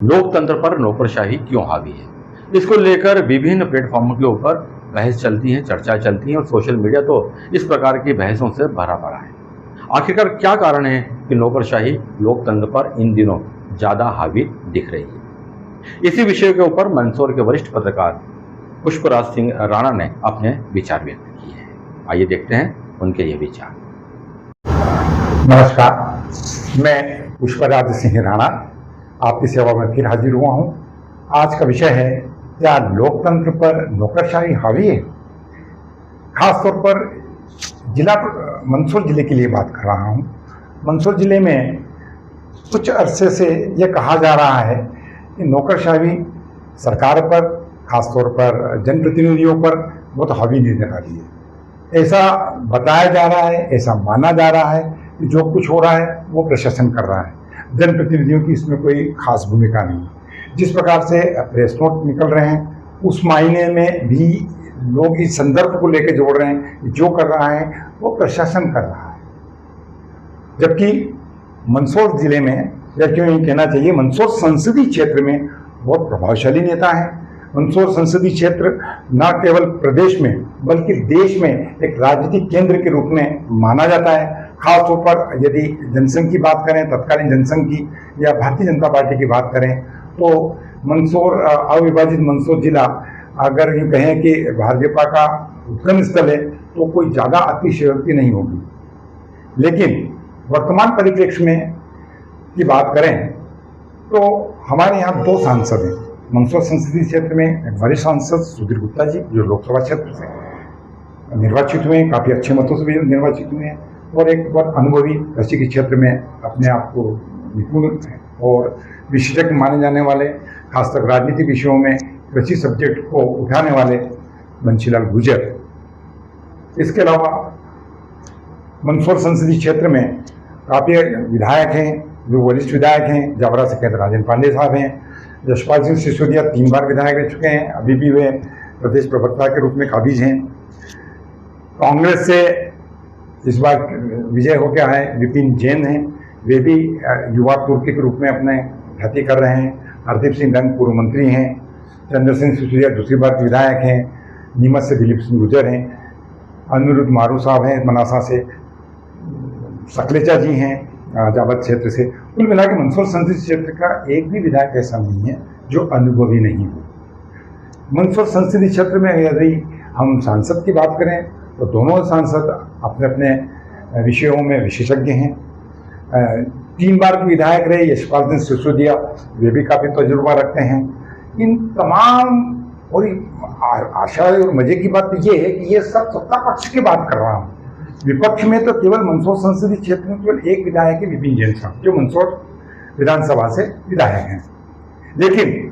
लोकतंत्र पर नौकरशाही क्यों हावी है? इसको लेकर विभिन्न प्लेटफॉर्मों के ऊपर बहस चलती है, चर्चा चलती है और सोशल मीडिया तो इस प्रकार की बहसों से भरा पड़ा है। आखिरकार क्या कारण है कि नौकरशाही लोकतंत्र पर इन दिनों ज़्यादा हावी दिख रही है? इसी विषय के ऊपर मंदसौर के वरिष्ठ पत्रकार पुष्पराज सिंह राणा ने अपने विचार व्यक्त किए हैं। आइए देखते हैं उनके ये विचार। नमस्कार, मैं पुष्पराज सिंह राणा आपकी सेवा में फिर हाजिर हुआ हूँ। आज का विषय है, क्या लोकतंत्र पर नौकरशाही हावी है? खासतौर पर मंदसौर जिले के लिए बात कर रहा हूँ। मंदसौर जिले में कुछ अरसे से यह कहा जा रहा है कि नौकरशाही सरकार पर, खासतौर पर जनप्रतिनिधियों पर बहुत हावी नजर आ रही है। ऐसा बताया जा रहा है, ऐसा माना जा रहा है कि जो कुछ हो रहा है वो प्रशासन कर रहा है, जनप्रतिनिधियों की इसमें कोई खास भूमिका नहीं है। जिस प्रकार से प्रेस नोट निकल रहे हैं, उस मायने में भी लोग इस संदर्भ को लेकर जोड़ रहे हैं कि जो कर रहा है वो प्रशासन कर रहा है। जबकि मंदसौर जिले में, या क्यों ये कहना चाहिए, मंदसौर संसदीय क्षेत्र में बहुत प्रभावशाली नेता है। मंदसौर संसदीय क्षेत्र न केवल प्रदेश में बल्कि देश में एक राजनीतिक केंद्र के रूप में माना जाता है। खासतौर पर यदि जनसंघ की बात करें, तत्कालीन जनसंघ की या भारतीय जनता पार्टी की बात करें, तो मंदसौर, अविभाजित मंदसौर जिला अगर ये कहें कि भाजपा का उद्गम स्थल है तो कोई ज़्यादा अतिशयोक्ति नहीं होगी। लेकिन वर्तमान परिप्रेक्ष्य में की बात करें तो हमारे यहाँ दो सांसद हैं। मंदसौर संसदीय क्षेत्र में एक वरिष्ठ सांसद सुधीर गुप्ता जी, जो लोकसभा क्षेत्र से निर्वाचित हुए हैं, काफ़ी अच्छे मतों से भी निर्वाचित हुए हैं, और एक बहुत अनुभवी कृषि के क्षेत्र में अपने आप को निपुण और विशेषज्ञ माने जाने वाले, खासकर राजनीतिक विषयों में कृषि सब्जेक्ट को उठाने वाले बंशीलाल गुर्जर। इसके अलावा मंदसौर संसदीय क्षेत्र में काफ़ी विधायक हैं, जो वरिष्ठ विधायक हैं। जावरा से कहते राजन पांडे साहब हैं। यशपाल सिंह सिसोदिया 3 बार विधायक रह चुके हैं, अभी भी वे प्रदेश प्रवक्ता के रूप में काबिज हैं। कांग्रेस से इस बार विजय हो गया है विपिन जैन हैं, वे भी युवा तुर्की के रूप में अपने ख्याति कर रहे हैं। हरदीप सिंह डंग पूर्व मंत्री हैं। चंद्र सिंह सिसोदिया दूसरी बार विधायक हैं। नीमच से दिलीप सिंह गुर्जर हैं। अनिरुद्ध मारू साहब हैं मनासा से। सकलेचा जी हैं जावत क्षेत्र से। कुल मिला के मंदसौर संसदीय क्षेत्र का एक भी विधायक ऐसा नहीं है जो अनुभवी नहीं हो। मंदसौर संसदीय क्षेत्र में यदि हम सांसद की बात करें तो दोनों सांसद अपने अपने विषयों में विशेषज्ञ हैं। 3 बार के विधायक रहे यशपाल सिंह सिसोदिया, वे भी काफ़ी तजुर्बा रखते हैं। इन तमाम, और आशा और मजे की बात ये है कि ये सब सत्ता पक्ष की बात कर रहा हूँ। विपक्ष में तो केवल मंदसौर संसदीय क्षेत्र में केवल एक विधायक है, विपिन जैन साहब, जो मंदसौर विधानसभा से विधायक हैं। लेकिन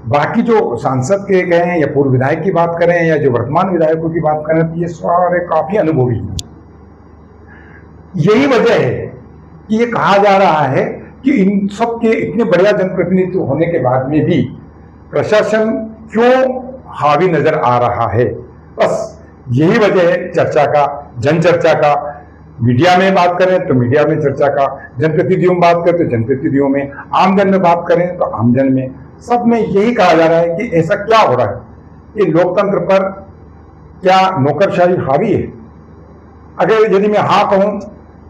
बाकी जो सांसद के कहें या पूर्व विधायक की बात करें या जो वर्तमान विधायकों की बात करें, तो ये सारे काफी अनुभवी हैं। यही वजह है कि ये कहा जा रहा है कि इन सब के इतने बढ़िया जनप्रतिनिधित्व होने के बाद में भी प्रशासन क्यों हावी नजर आ रहा है। बस यही वजह है चर्चा का, जन चर्चा का। मीडिया में बात करें तो मीडिया में चर्चा का, जनप्रतिनिधियों में बात करें तो जनप्रतिनिधियों में, आमजन में बात करें तो आमजन में, सब में यही कहा जा रहा है कि ऐसा क्या हो रहा है कि लोकतंत्र पर क्या नौकरशाही हावी है। अगर यदि मैं हाँ कहूं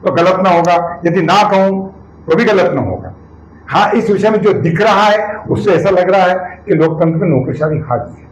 तो गलत ना होगा, यदि ना कहूं तो भी गलत ना होगा। हाँ, इस विषय में जो दिख रहा है उससे ऐसा लग रहा है कि लोकतंत्र में नौकरशाही हावी है।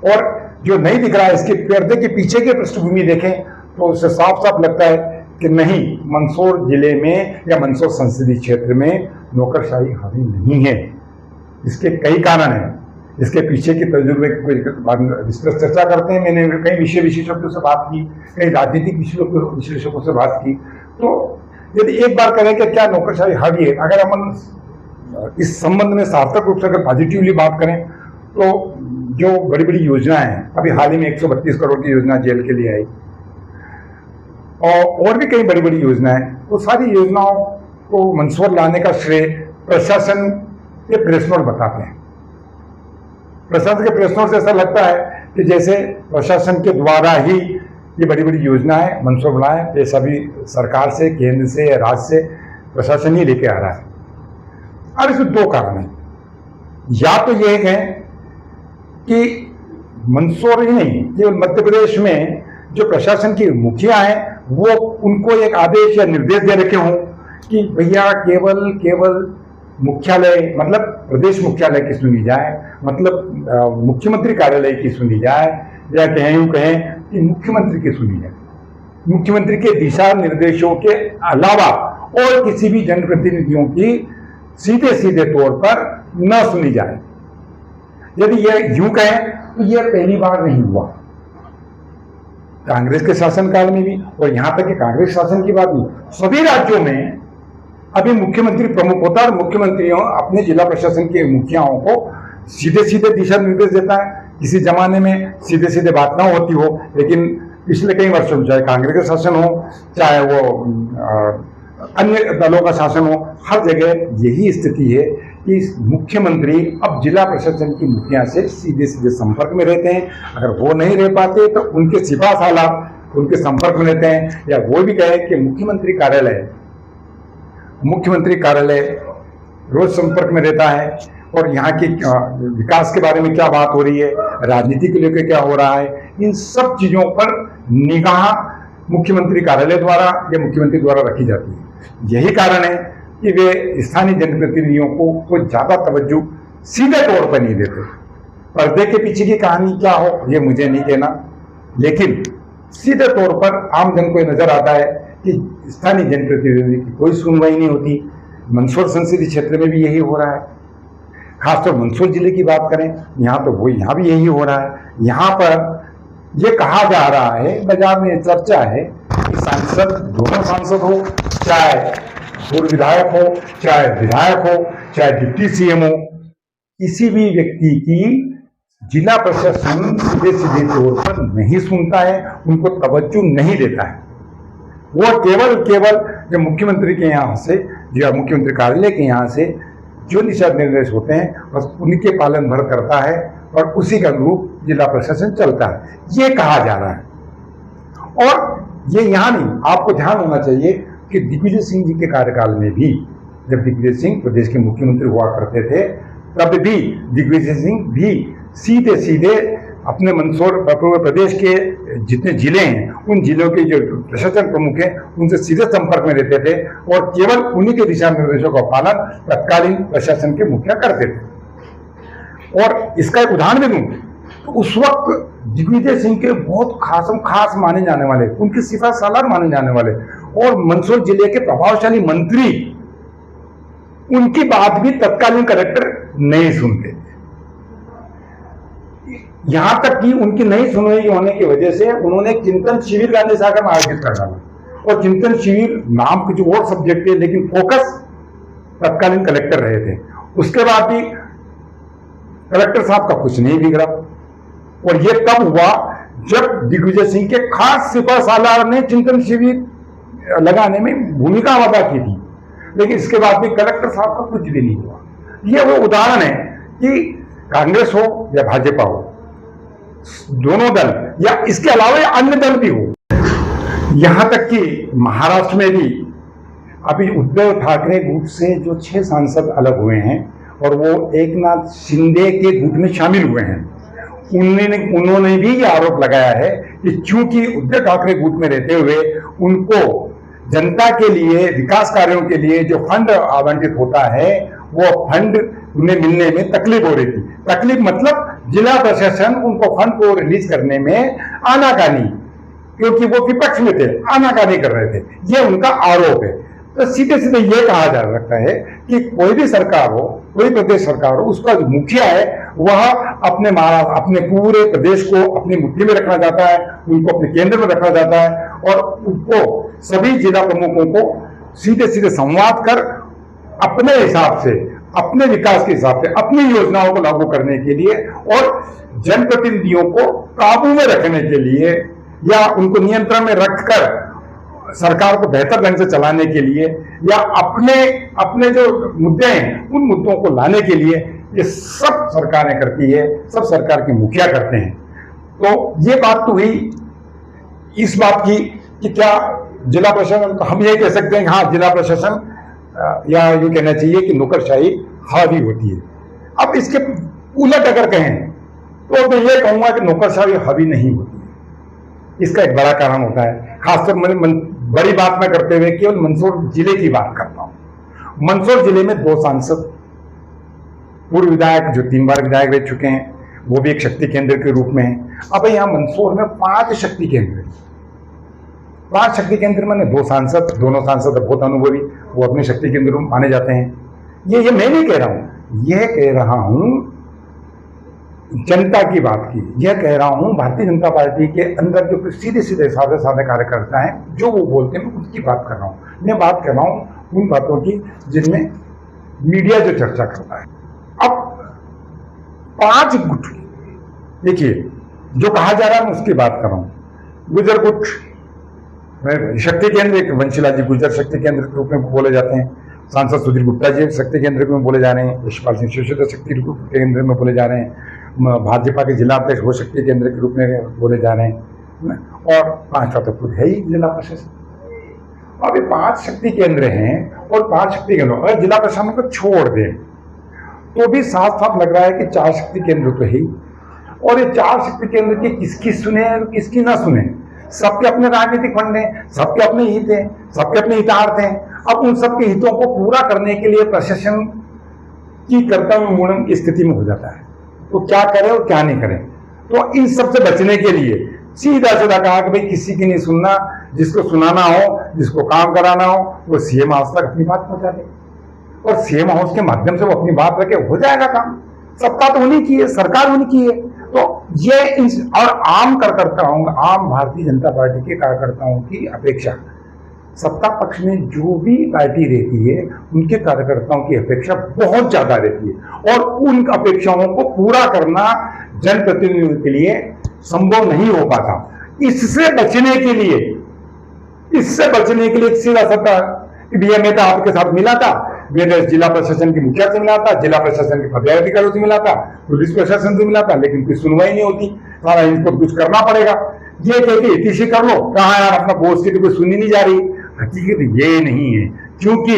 और जो नहीं दिख रहा है, इसके पर्दे के पीछे की पृष्ठभूमि देखें तो उससे साफ साफ लगता है कि नहीं, मंदसौर जिले में या मंदसौर संसदीय क्षेत्र में नौकरशाही हावी नहीं है। इसके कई कारण हैं। इसके पीछे के तजुर्बे की विस्तृत चर्चा करते हैं। मैंने कई विषय विशेषज्ञों से बात की, कई राजनीतिक विश्लेषकों से बात की। तो यदि एक बार करें कि क्या नौकरशाही हावी है, अगर हम इस संबंध में सार्थक रूप से अगर पॉजिटिवली बात करें तो जो बड़ी बड़ी योजनाएं हैं, अभी हाल ही में 132 करोड़ की योजना जेल के लिए आई, और भी कई बड़ी बड़ी योजनाएं, वो सारी योजनाओं को मंदसौर लाने का श्रेय प्रशासन के प्रेस नोट बताते हैं। प्रशासन के प्रेस नोट से ऐसा लगता है कि जैसे प्रशासन के द्वारा ही ये बड़ी बड़ी योजनाएं मंदसौर बनाए, पैसा भी सरकार से, केंद्र से या राज्य से प्रशासन ही लेके आ रहा है। और इसमें 2 कारण हैं। या तो ये है कि मंदसौर ही नहीं, केवल मध्य प्रदेश में जो प्रशासन की मुखिया हैं वो उनको एक आदेश या निर्देश दे रखे हों कि भैया केवल मुख्यालय मतलब प्रदेश मुख्यालय की सुनी जाए, मतलब मुख्यमंत्री कार्यालय की सुनी जाए, या कहें कि मुख्यमंत्री की सुनी जाए। मुख्यमंत्री के दिशा निर्देशों के अलावा और किसी भी जनप्रतिनिधियों की सीधे सीधे तौर पर न सुनी जाए। यदि यह यूं कहें तो यह पहली बार नहीं हुआ, कांग्रेस के शासनकाल में भी, और यहां तक कि कांग्रेस शासन की बात नहीं, सभी राज्यों में अभी मुख्यमंत्री प्रमुख होता है और मुख्यमंत्रियों अपने जिला प्रशासन के मुखियाओं को सीधे सीधे दिशा निर्देश देता है। किसी जमाने में सीधे सीधे बात ना होती हो, लेकिन पिछले कई वर्षों में चाहे कांग्रेस का शासन हो चाहे वो अन्य दलों का शासन हो, हर जगह यही स्थिति है कि मुख्यमंत्री अब जिला प्रशासन की मुखिया से सीधे सीधे संपर्क में रहते हैं। अगर वो नहीं रह पाते तो उनके सिपा सालार उनके संपर्क में रहते हैं, या वो भी कहे कि मुख्यमंत्री कार्यालय रोज संपर्क में रहता है और यहाँ के विकास के बारे में क्या बात हो रही है, राजनीति को लेकर क्या हो रहा है, इन सब चीजों पर निगाह मुख्यमंत्री कार्यालय द्वारा या मुख्यमंत्री द्वारा रखी जाती है। यही कारण है कि वे स्थानीय जनप्रतिनिधियों को कोई ज्यादा तवज्जो सीधे तौर पर नहीं देते। पर्दे के पीछे की कहानी क्या हो ये मुझे नहीं कहना, लेकिन सीधे तौर पर आम जन को नजर आता है कि स्थानीय जनप्रतिनिधि की कोई सुनवाई नहीं होती। मंदसौर संसदीय क्षेत्र में भी यही हो रहा है, खासतौर मंदसौर जिले की बात करें यहाँ भी यही हो रहा है। यहाँ पर ये कहा जा रहा है, बाजार में चर्चा है कि सांसद, दोनों सांसद हो, चाहे पूर्व विधायक हो, चाहे विधायक हो, चाहे डिप्टी सीएम हो, किसी भी व्यक्ति की जिला प्रशासन सीधे सीधे तौर पर नहीं सुनता है, उनको तवज्जो नहीं देता है। वो केवल जो मुख्यमंत्री के यहाँ से या मुख्यमंत्री कार्यालय के यहाँ से जो दिशा निर्देश होते हैं बस उनके पालन भर करता है और उसी के अनुरूप जिला प्रशासन चलता है, ये कहा जा रहा है। और ये यहाँ नहीं, आपको ध्यान होना चाहिए कि दिग्विजय सिंह जी के कार्यकाल में भी, जब दिग्विजय सिंह प्रदेश के मुख्यमंत्री हुआ करते थे, तब भी दिग्विजय सिंह भी सीधे सीधे अपने मंदसौर प्रदेश के जितने जिले हैं उन जिलों के जो प्रशासन प्रमुख हैं उनसे सीधे संपर्क में रहते थे और केवल उन्हीं के दिशा निर्देशों का पालन तत्कालीन प्रशासन के मुखिया करते थे। और इसका एक उदाहरण भी दूं तो उस वक्त दिग्विजय सिंह के बहुत खास माने जाने वाले, उनके सिफा सालार माने जाने वाले और मंदसौर जिले के प्रभावशाली मंत्री, उनकी बात भी तत्कालीन कलेक्टर नहीं सुनते। यहां तक कि उनकी नहीं सुनवाई होने की वजह से उन्होंने चिंतन शिविर गांधी सागर में आयोजित कर डाला और चिंतन शिविर नाम के जो और सब्जेक्ट है लेकिन फोकस तत्कालीन कलेक्टर रहे थे। उसके बाद भी कलेक्टर साहब का कुछ नहीं बिगड़ा और यह तब हुआ जब दिग्विजय सिंह के खास सिपा सालार ने चिंतन शिविर लगाने में भूमिका अदा की थी, लेकिन इसके बाद भी कलेक्टर साहब का कुछ भी नहीं हुआ। यह वो उदाहरण है कि कांग्रेस हो या भाजपा हो, दोनों दल या इसके अलावा अन्य दल भी हो, यहां तक कि महाराष्ट्र में भी अभी उद्धव ठाकरे गुट से जो 6 सांसद अलग हुए हैं और वो एकनाथ शिंदे के गुट में शामिल हुए हैं, उन्होंने भी ये आरोप लगाया है कि चूंकि उद्धव ठाकरे गुट में रहते हुए उनको जनता के लिए, विकास कार्यों के लिए जो फंड आवंटित होता है वो फंड उन्हें मिलने में तकलीफ हो रही थी। तकलीफ मतलब जिला प्रशासन उनको फंड को रिलीज करने में आनाकानी, क्योंकि वो विपक्ष में थे, आनाकानी कर रहे थे, ये उनका आरोप है। तो सीधे सीधे ये कहा जा सकता है कि कोई भी सरकार हो, कोई प्रदेश सरकार हो, उसका जो मुखिया है वह अपने पूरे प्रदेश को अपनी मुट्ठी में रखना चाहता है, उनको अपने केंद्र में रखना चाहता है और उनको सभी जिला प्रमुखों को सीधे सीधे संवाद कर अपने हिसाब से, अपने विकास के हिसाब से अपनी योजनाओं को लागू करने के लिए और जनप्रतिनिधियों को काबू में रखने के लिए या उनको नियंत्रण में रखकर सरकार को बेहतर ढंग से चलाने के लिए या अपने जो मुद्दे हैं उन मुद्दों को लाने के लिए ये सब सरकारें करती है, सब सरकार के मुखिया करते हैं। तो ये बात तो हुई इस बात की कि क्या जिला प्रशासन, हम ये कह सकते हैं कि हाँ, जिला प्रशासन या यूं कहना चाहिए कि नौकरशाही हावी होती है। अब इसके उलट अगर कहें तो मैं ये कहूंगा कि नौकरशाही हावी नहीं होती है। इसका एक बड़ा कारण होता है, खासतौर बड़ी बात मैं करते हुए केवल मंदसौर जिले की बात करता हूं। मंदसौर जिले में 2 सांसद, पूर्व विधायक जो 3 बार विधायक रह चुके हैं, वो भी एक शक्ति केंद्र के रूप में है। अब यहां मंदसौर में 5 शक्ति केंद्र हैं। 5 शक्ति केंद्र में 2 सांसद, दोनों सांसद बहुत अनुभवी, वो अपने शक्ति केंद्र माने जाते हैं। ये मैं नहीं कह रहा हूं, यह कह रहा हूं जनता की बात की, यह कह रहा हूं भारतीय जनता पार्टी के अंदर जो सीधे सीधे सादे सादे कार्यकर्ता हैं, जो वो बोलते हैं, मैं उसकी बात कर रहा हूं। मैं बात कर रहा हूं उन बातों की जिनमें मीडिया जो चर्चा करता है। अब 5 गुट, देखिए जो कहा जा रहा है मैं उसकी बात कर रहा हूं। गुर्जर गुट, शक्ति केंद्र, एक वंशीला जी गुर्जर शक्ति केंद्र के रूप में बोले जाते हैं। सांसद सुधीर गुप्ता जी शक्ति केंद्र में बोले जा रहे हैं। यशपाल सिंह शिवशंकर शक्ति केंद्र में बोले जा रहे हैं। भाजपा के जिला अध्यक्ष वो शक्ति केंद्र के रूप में बोले जा रहे हैं। और 5वां तो खुद है ही जिला प्रशासन। अब ये 5 शक्ति केंद्र हैं और 5 शक्ति केंद्र अगर जिला प्रशासन को छोड़ दें तो भी साफ साफ लग रहा है कि 4 शक्ति केंद्र तो है ही। और ये 4 शक्ति केंद्र की किसकी सुने और किसकी ना सुने, सबके अपने राजनीतिक फंड हैं, सबके अपने हित हैं, सबके अपने हितार्थ हैं। अब उन सबके हितों को पूरा करने के लिए प्रशासन की कर्तव्यमूलन की स्थिति में हो जाता है, तो क्या करें और क्या नहीं करें। तो इन सब से बचने के लिए सीधा सीधा कहा कि भाई किसी की नहीं सुनना, जिसको सुनाना हो, जिसको काम कराना हो, वो सीएम हाउस तक अपनी बात पहुंचा दे और सीएम हाउस के माध्यम से वो अपनी बात रखे, हो जाएगा काम। सत्ता तो होनी चाहिए, सरकार होनी चाहिए। तो ये और आम कार्यकर्ताओं, आम भारतीय जनता पार्टी के कार्यकर्ताओं की अपेक्षा, सत्ता पक्ष में जो भी पार्टी रहती है उनके कार्यकर्ताओं की अपेक्षा बहुत ज्यादा रहती है और उन अपेक्षाओं को पूरा करना जनप्रतिनिधियों के लिए संभव नहीं हो पाता। इससे बचने के लिए सीधा सत्ता कि भैया मैं तो आपके साथ मिला था, मैंने जिला प्रशासन की मुखिया से मिला था, जिला प्रशासन के पदाधिकारियों से मिला था, पुलिस प्रशासन से मिला था, लेकिन कोई सुनवाई नहीं होती, सारा इनको कुछ करना पड़ेगा। ये कह के इतिशी कर लो, कहा यार अपना बोझ की तो कोई सुनी नहीं जा रही। हकीकत ये नहीं है, क्योंकि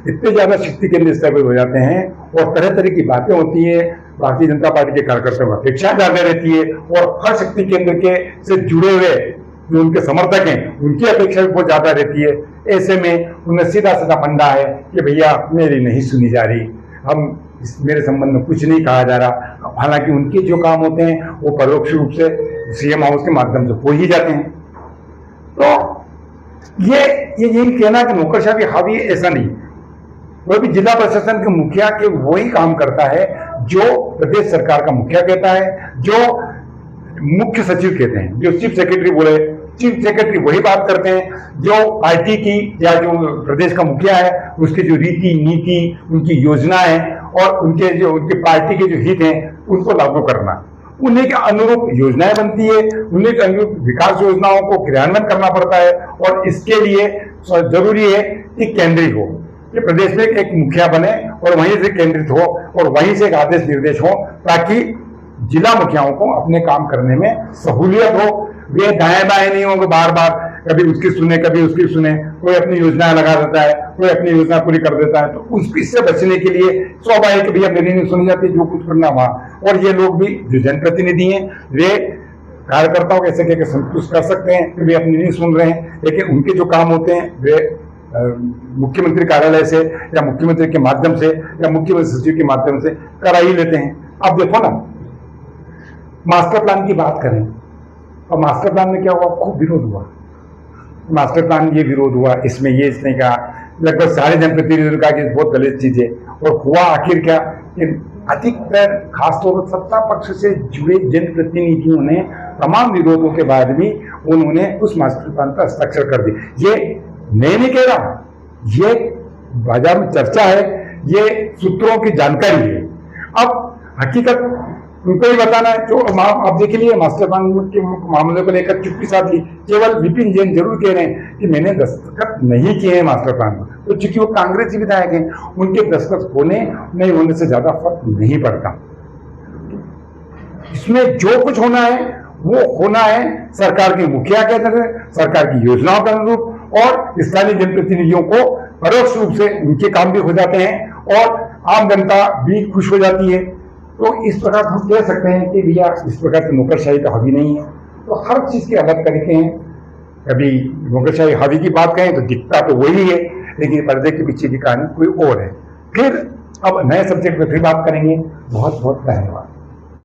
इतने ज्यादा शक्ति केंद्र स्थापित हो जाते हैं और तरह तरह की बातें होती है। भारतीय जनता पार्टी के कार्यकर्ताओं की अपेक्षा ज्यादा रहती है और हर शक्ति केंद्र के से जुड़े हुए जो उनके समर्थक हैं उनकी अपेक्षा भी बहुत ज्यादा रहती है। ऐसे में उन्हें सीधा सीधा फंडा है कि भैया मेरी नहीं सुनी जा रही, मेरे संबंध में कुछ नहीं कहा जा रहा। हालांकि उनके जो काम होते हैं वो परोक्ष रूप से सीएम हाउस के माध्यम से हो ही जाते हैं। तो ये यही कहना कि नौकरशाही हावी है, ऐसा नहीं। वह भी जिला प्रशासन के मुखिया के वही काम करता है जो प्रदेश सरकार का मुखिया कहता है, जो मुख्य सचिव कहते हैं, जो चीफ सेक्रेटरी बोले, चीफ सेक्रेटरी वही बात करते हैं, जो पार्टी की या जो प्रदेश का मुखिया है उसकी जो रीति नीति, उनकी योजना है और उनके पार्टी के जो हित हैं उनको लागू करना, उन्हीं के अनुरूप योजनाएं बनती है, उन्हीं के अनुरूप विकास योजनाओं को क्रियान्वयन करना पड़ता है। और इसके लिए जरूरी है कि केंद्रीय हो, कि प्रदेश में एक मुखिया बने और वहीं से केंद्रित हो और वहीं से एक आदेश निर्देश हो, ताकि जिला मुखियाओं को अपने काम करने में सहूलियत हो। वे दाएं बाएं नहीं होंगे, बार बार कभी उसकी सुने कभी उसकी सुने, कोई अपनी योजना लगा देता है, कोई अपनी योजना पूरी कर देता है। तो उससे बचने के लिए स्वाभाविक भैया मेरी नहीं सुनी जाती, जो कुछ करना वहां। और ये लोग भी जो जनप्रतिनिधि हैं वे कार्यकर्ताओं के ऐसे कहकर संतुष्ट कर सकते हैं कि वे अपनी नहीं सुन रहे हैं, लेकिन उनके जो काम होते हैं वे मुख्यमंत्री कार्यालय से या मुख्यमंत्री के माध्यम से या मुख्यमंत्री सचिव के माध्यम से करा ही लेते हैं। अब देखो ना, मास्टर प्लान की बात करें और मास्टर प्लान में क्या हुआ, खूब विरोध हुआ। मास्टर प्लान ये विरोध हुआ, इसमें ये इसने कहा, लगभग सारे जनप्रतिनिधियों ने कहा कि बहुत गलत चीज है। और हुआ आखिर क्या कि अधिकतर खासतौर पर सत्ता पक्ष से जुड़े जनप्रतिनिधियों ने तमाम विरोधों के बाद भी उन्होंने उस मास्टर प्लान पर हस्ताक्षर कर दिए। ये मैं नहीं कह रहा, ये बाजार में चर्चा है, ये सूत्रों की जानकारी है। अब हकीकत उनको ही बताना है। जो आप देख लिए मास्टर प्लान के मामले को लेकर चुप्पी साध ली। केवल विपिन जैन जरूर कह रहे हैं कि मैंने दस्तखत नहीं किए हैं मास्टर प्लान में, तो चूंकि वो कांग्रेसी विधायक हैं, उनके दस्तखत होने नहीं होने से ज्यादा फर्क नहीं पड़ता। इसमें जो कुछ होना है वो होना है सरकार के मुखिया के अंदर, सरकार की योजनाओं के अनुरूप, और स्थानीय जनप्रतिनिधियों को परोक्ष रूप से उनके काम भी हो जाते हैं और आम जनता भी खुश हो जाती है। तो इस प्रकार हम कह सकते हैं कि भैया इस प्रकार की नौकरशाही तो हावी नहीं है। तो हर चीज के अलग तरीके हैं। कभी नौकरशाही हावी की बात करें तो दिखता तो वही है, लेकिन पर्दे के पीछे की कहानी कोई और है। फिर अब नए सब्जेक्ट पे फिर बात करेंगे। बहुत बहुत धन्यवाद।